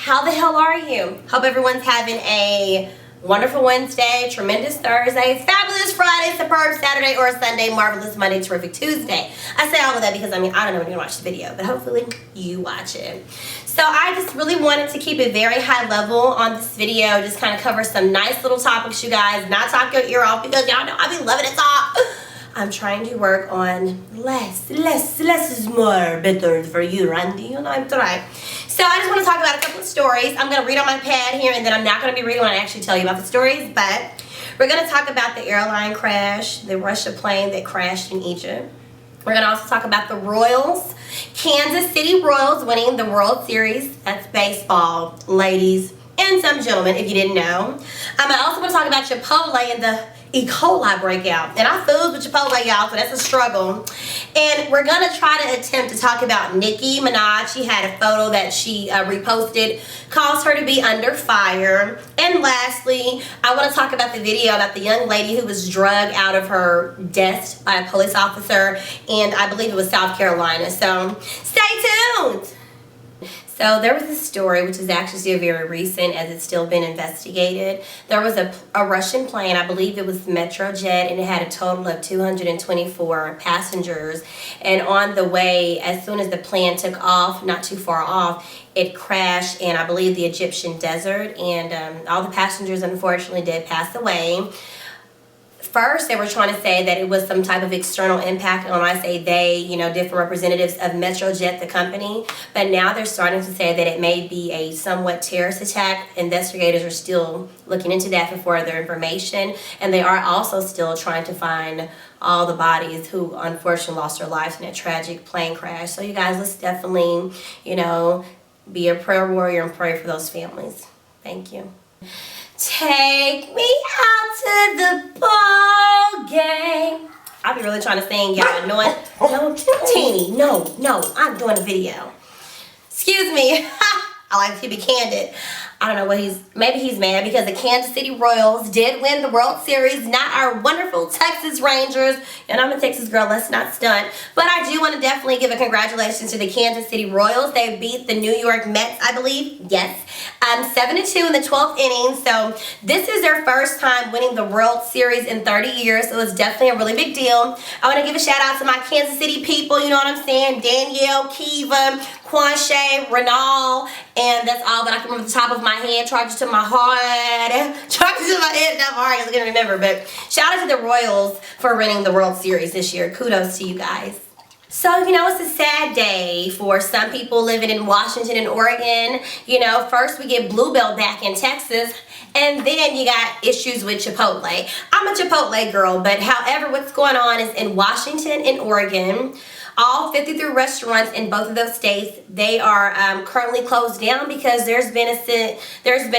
How the hell are you? Hope everyone's having a wonderful Wednesday, tremendous Thursday, fabulous Friday, superb Saturday or Sunday, marvelous Monday, terrific Tuesday. I say all of that because, I don't know when you're going to watch the video, but hopefully you watch it. So I just really wanted to keep it very high level on this video, just kind of cover some nice little topics, you guys, not talk your ear off because y'all know I be loving to talk. I'm trying to work on less is more, better for you, Randy. You know, I'm trying. So I just want to talk about a couple of stories. I'm going to read on my pad here, and then I'm not going to be reading when I actually tell you about the stories, but we're going to talk about the airline crash, the Russia plane that crashed in Egypt. We're going to also talk about the Royals, Kansas City Royals winning the World Series. That's baseball, ladies and some gentlemen, if you didn't know. I also want to talk about Chiptole and the Coli breakout. And I fools with Chipotle, y'all, so that's a struggle. And we're going to try to attempt to talk about Nicki Minaj. She had a photo that she reposted, caused her to be under fire. And lastly, I want to talk about the video about the young lady who was drugged out of her desk by a police officer, and I believe it was South Carolina. So stay tuned. So there was a story, which is actually still very recent as it's still been investigated. There was a Russian plane, I believe it was Metrojet, and it had a total of 224 passengers. And on the way, as soon as the plane took off, not too far off, it crashed in, I believe, the Egyptian desert. And all the passengers, unfortunately, did pass away. First, they were trying to say that it was some type of external impact. And when I say they, you know, different representatives of Metrojet, the company. But now they're starting to say that it may be a somewhat terrorist attack. Investigators are still looking into that for further information. And they are also still trying to find all the bodies who unfortunately lost their lives in that tragic plane crash. So you guys, let's definitely, you know, be a prayer warrior and pray for those families. Thank you. Take me out to the ball game. I'll be really trying to sing, y'all. No, Teeny, no, I'm doing a video. Excuse me. I like to be candid. I don't know what maybe he's mad because the Kansas City Royals did win the World Series, not our wonderful Texas Rangers. And I'm a Texas girl, let's not stunt. But I do want to definitely give a congratulations to the Kansas City Royals. They beat the New York Mets, I believe. Yes. 7-2 in the 12th inning. So this is their first time winning the World Series in 30 years. So it's definitely a really big deal. I want to give a shout out to my Kansas City people, you know what I'm saying? Danielle, Kiva, Quanshay, Renal, and that's all that I can remember off the top of my head. Charge it to my heart. Charge it to my head, not my heart, because I can't remember. But shout out to the Royals for winning the World Series this year. Kudos to you guys. So, you know, it's a sad day for some people living in Washington and Oregon. You know, first we get Bluebell back in Texas, and then you got issues with Chipotle. I'm a Chipotle girl, but however, what's going on is in Washington and Oregon, all 53 restaurants in both of those states, they are currently closed down because there's been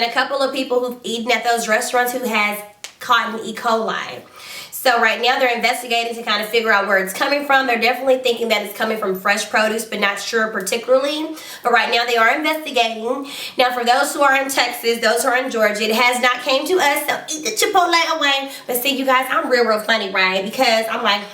a couple of people who've eaten at those restaurants who has caught an E. coli. So right now they're investigating to kind of figure out where it's coming from. They're definitely thinking that it's coming from fresh produce, but not sure particularly. But right now they are investigating. Now for those who are in Texas, those who are in Georgia, it has not came to us, so eat the Chipotle away. But see, you guys, I'm real funny, right? Because I'm like,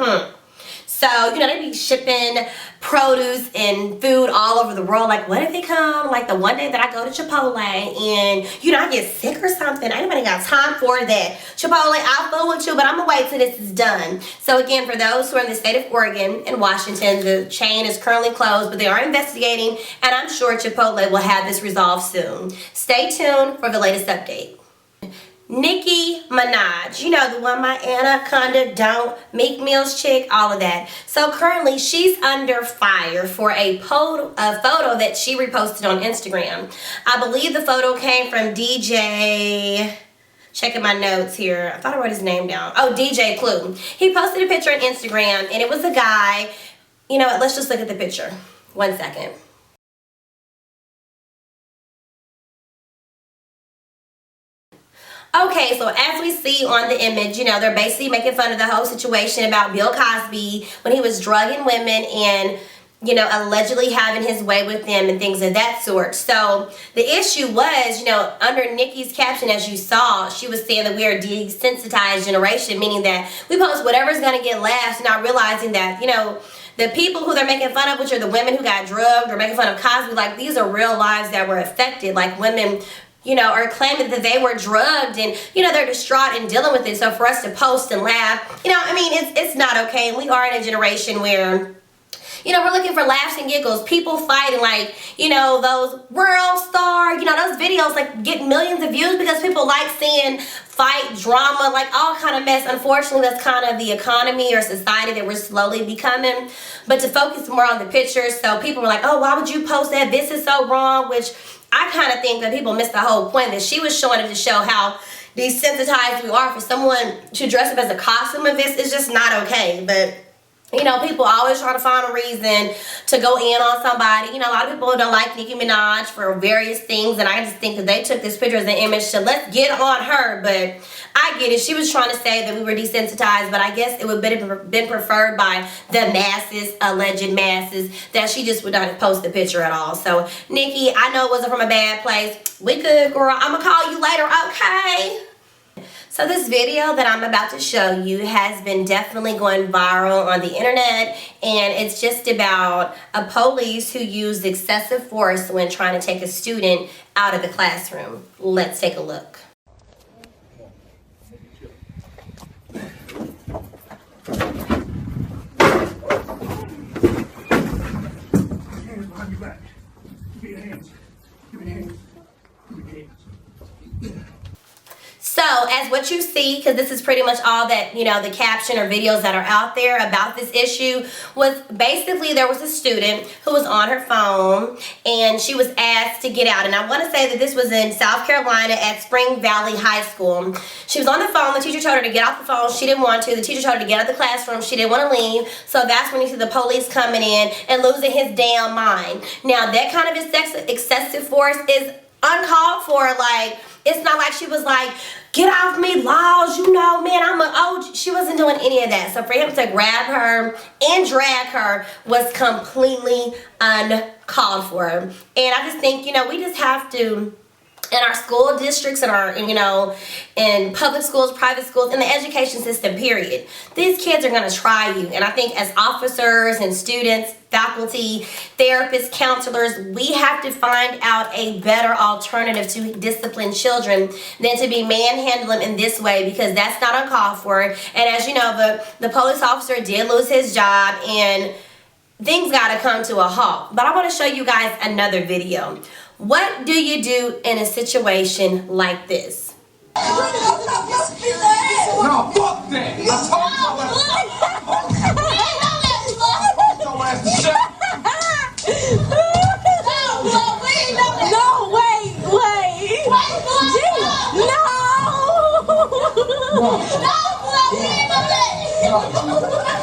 So, you know, they be shipping produce and food all over the world. Like, what if they come, like, the one day that I go to Chipotle and, you know, I get sick or something? Ain't nobody got time for that. Chipotle, I'll fool with you, but I'm going to wait till this is done. So, again, for those who are in the state of Oregon and Washington, the chain is currently closed, but they are investigating, and I'm sure Chipotle will have this resolved soon. Stay tuned for the latest update. Nicki Minaj, you know, the one, my Anaconda, Don't, Meek Mill's chick, all of that. So currently she's under fire for a photo that she reposted on Instagram. I believe the photo came from DJ, checking my notes here, I thought I wrote his name down. Oh, DJ Clue. He posted a picture on Instagram and it was a guy. You know what, let's just look at the picture. 1 second. Okay, so as we see on the image, you know, they're basically making fun of the whole situation about Bill Cosby when he was drugging women and, you know, allegedly having his way with them and things of that sort. So the issue was, you know, under Nicki's caption, as you saw, she was saying that we are a desensitized generation, meaning that we post whatever's going to get laughs, not realizing that, you know, the people who they're making fun of, which are the women who got drugged or making fun of Cosby, like, these are real lives that were affected. Like, women, you know, are claiming that they were drugged and, you know, they're distraught and dealing with it. So for us to post and laugh, you know, I mean, it's not okay. And we are in a generation where, you know, we're looking for laughs and giggles. People fighting, like, you know, those world star, you know, those videos, like, get millions of views because people like seeing fight, drama, like, all kind of mess. Unfortunately, that's kind of the economy or society that we're slowly becoming. But to focus more on the pictures, so people were like, oh, why would you post that? This is so wrong, which I kind of think that people missed the whole point, that she was showing it to show how desensitized we are. For someone to dress up as a costume of this is just not okay. But, you know, people always try to find a reason to go in on somebody. You know, a lot of people don't like Nicki Minaj for various things, and I just think that they took this picture as an image to let's get on her. But I get it. She was trying to say that we were desensitized, but I guess it would have been preferred by the masses, alleged masses, that she just would not have posted the picture at all. So, Nicki, I know it wasn't from a bad place. We good, girl. I'm going to call you later, okay? So this video that I'm about to show you has been definitely going viral on the internet, and it's just about a police who used excessive force when trying to take a student out of the classroom. Let's take a look. Hands behind your back. Give me your hands. Give me your hands. Give me your hands. So, as what you see, because this is pretty much all that, you know, the caption or videos that are out there about this issue, was basically there was a student who was on her phone and she was asked to get out. And I want to say that this was in South Carolina at Spring Valley High School. She was on the phone. The teacher told her to get off the phone. She didn't want to. The teacher told her to get out of the classroom. She didn't want to leave. So that's when you see the police coming in and losing his damn mind. Now, that kind of excessive force is uncalled for. Like, it's not like she was like, get off me, laws, you know, man, I'm an OG. She wasn't doing any of that. So for him to grab her and drag her was completely uncalled for. And I just think, you know, we just have to, in our school districts, in our, you know, in public schools, private schools, in the education system, period, these kids are going to try you. And I think as officers and students, faculty, therapists, counselors, we have to find out a better alternative to discipline children than to be manhandling them in this way, because that's not uncalled for. And as you know, the police officer did lose his job and things got to come to a halt. But I want to show you guys another video. What do you do in a situation like this? No, fuck that. I told you to shut. No, wait.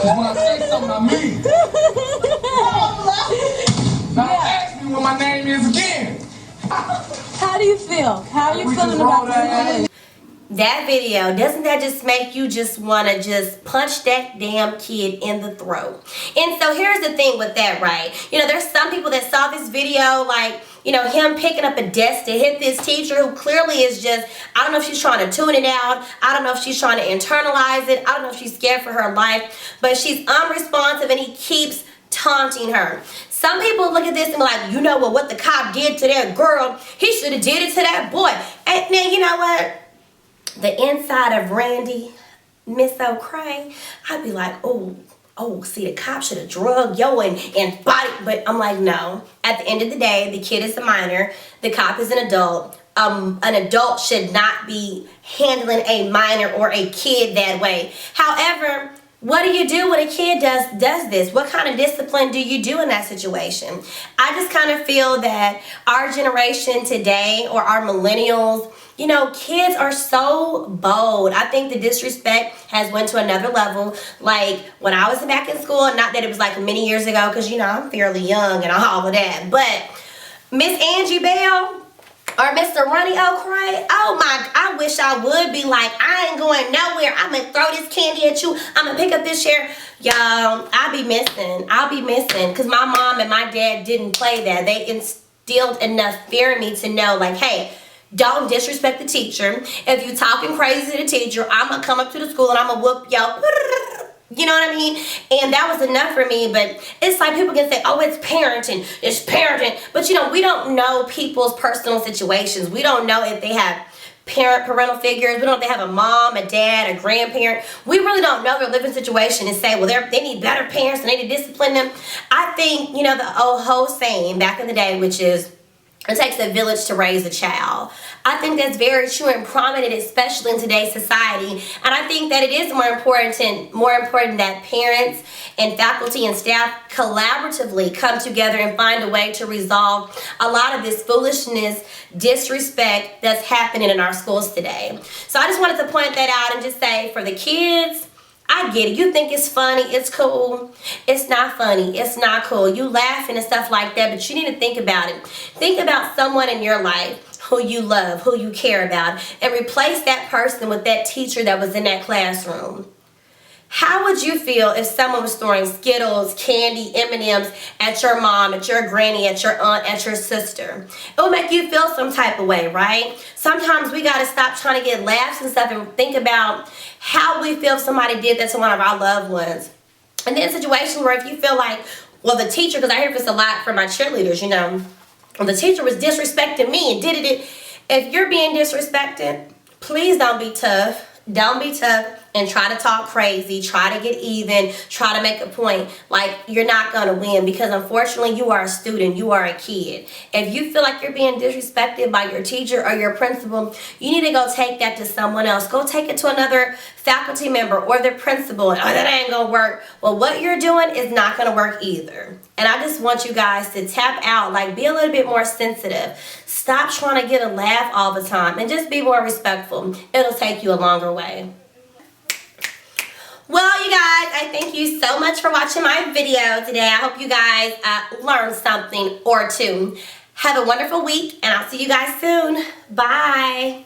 When I say something, I mean it. Now ask me what my name is again. How do you feel? How are you feeling about this? That video, doesn't that just make you just want to just punch that damn kid in the throat? And so here's the thing with that, right? You know, there's some people that saw this video, like, you know, him picking up a desk to hit this teacher who clearly is just, I don't know if she's trying to tune it out. I don't know if she's trying to internalize it. I don't know if she's scared for her life. But she's unresponsive and he keeps taunting her. Some people look at this and be like, you know what the cop did to that girl, he should have did it to that boy. And now, you know what? The inside of Randy, Miss O'Cray, I'd be like, oh, see, the cop should have drugged yo and body. But I'm like, no. At the end of the day, the kid is a minor. The cop is an adult. An adult should not be handling a minor or a kid that way. However, what do you do when a kid does this? What kind of discipline do you do in that situation? I just kind of feel that our generation today, or our millennials, you know, kids are so bold. I think the disrespect has went to another level. Like, when I was back in school, not that it was like many years ago, because, you know, I'm fairly young and all of that, but Miss Angie Bell or Mr. Ronnie O'Cray, oh my, I wish I would be like, I ain't going nowhere. I'm going to throw this candy at you. I'm going to pick up this chair. Y'all, I'll be missing. Because my mom and my dad didn't play that. They instilled enough fear in me to know, like, hey, don't disrespect the teacher. If you talking crazy to the teacher, I'm going to come up to the school and I'm going to whoop yo. You know what I mean? And that was enough for me. But it's like people can say, oh, it's parenting. But you know, we don't know people's personal situations. We don't know if they have parental figures. We don't know if they have a mom, a dad, a grandparent. We really don't know their living situation and say, well, they need better parents and they need to discipline them. I think, you know, the old whole saying back in the day, which is, it takes a village to raise a child. I think that's very true and prominent, especially in today's society. And I think that it is more important that parents and faculty and staff collaboratively come together and find a way to resolve a lot of this foolishness, disrespect that's happening in our schools today. So I just wanted to point that out and just say, for the kids, I get it. You think it's funny, it's cool. It's not funny, it's not cool. You laughing and stuff like that, but you need to think about it. Think about someone in your life who you love, who you care about, and replace that person with that teacher that was in that classroom. How would you feel if someone was throwing Skittles, candy, M&Ms at your mom, at your granny, at your aunt, at your sister? It would make you feel some type of way, right? Sometimes we got to stop trying to get laughs and stuff and think about how we feel if somebody did that to one of our loved ones. And then situations where if you feel like, well, the teacher, because I hear this a lot from my cheerleaders, you know, well, the teacher was disrespecting me and did it. If you're being disrespected, please don't be tough. Don't be tough and try to talk crazy, try to get even, try to make a point. Like, you're not going to win, because unfortunately you are a student, you are a kid. If you feel like you're being disrespected by your teacher or your principal, you need to go take that to someone else. Go take it to another faculty member or the principal. And, oh, that ain't going to work. Well, what you're doing is not going to work either. And I just want you guys to tap out, like, be a little bit more sensitive. Stop trying to get a laugh all the time and just be more respectful. It'll take you a longer way. Well, you guys, I thank you so much for watching my video today. I hope you guys learned something or two. Have a wonderful week, and I'll see you guys soon. Bye.